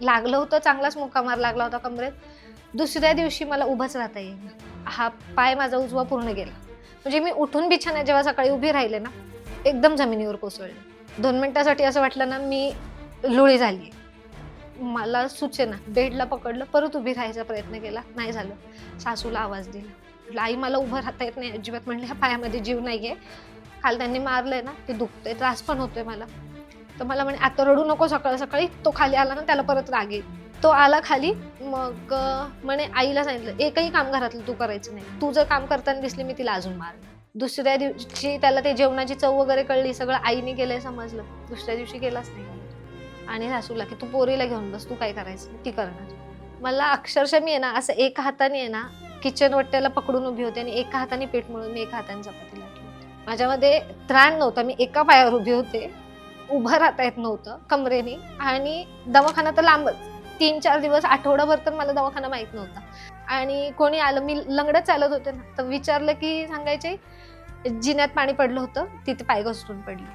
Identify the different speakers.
Speaker 1: लागलं होतं, चांगलाच मुक्का मार लागला होता कमरेत. दुसऱ्या दिवशी मला उभंच राहता येईना. हा पाय माझा उजवा पूर्ण गेला. म्हणजे मी उठून बिछाण्यात जेव्हा सकाळी उभी राहिले ना, एकदम जमिनीवर कोसळले. 2 मिनिटासाठी असं वाटलं ना, मी लुळी झाली. मला सुचेना. बेडला पकडलं, परत उभी राहायचा प्रयत्न केला, नाही झालं. सासूला आवाज दिला. म्हटलं, "आई मला उभं राहता येत नाही अजिबात." म्हणले, "ह्या पायामध्ये जीव नाहीये. काल त्यांनी मारलंय ना, ते दुखतंय, त्रास पण होतोय मला." तर मला म्हणे, "आता रडू नको सकाळी." तो खाली आला ना, त्याला परत राग येईल. तो आला खाली, मग म्हणे आईला सांगितलं, "एकही काम घरातलं तू करायचं नाही. तू जर काम करताना दिसली मी तिला अजून मारणार." दुसऱ्या दिवशी त्याला ते जेवणाची चव वगैरे कळली, सगळं आईने केलंय समजलं. दुसऱ्या दिवशी गेलाच नाही. आणि सासूला, की "तू पोरीला घेऊन बस, तू काय करायचं ती करणार." मला अक्षरशः मी आहे ना, असं एका हाताने आहे ना, किचन वट्ट्याला पकडून उभी होते आणि एका हाताने पीठ मळून मी एका हाताने चपाती लाटली होती. माझ्यामध्ये त्राण नव्हता. मी एका पायावर उभी होते. उभं राहता येत नव्हतं कमरेने आणि दवाखाना तर लांबच. 3-4 दिवस, आठवडाभर तर मला दवाखाना माहीत नव्हता. आणि कोणी आलं, मी लंगडत चालत होते ना, तर विचारलं की सांगायचे, "जिन्यात पाणी पडलं होतं, तिथे पाय घसरून पडली."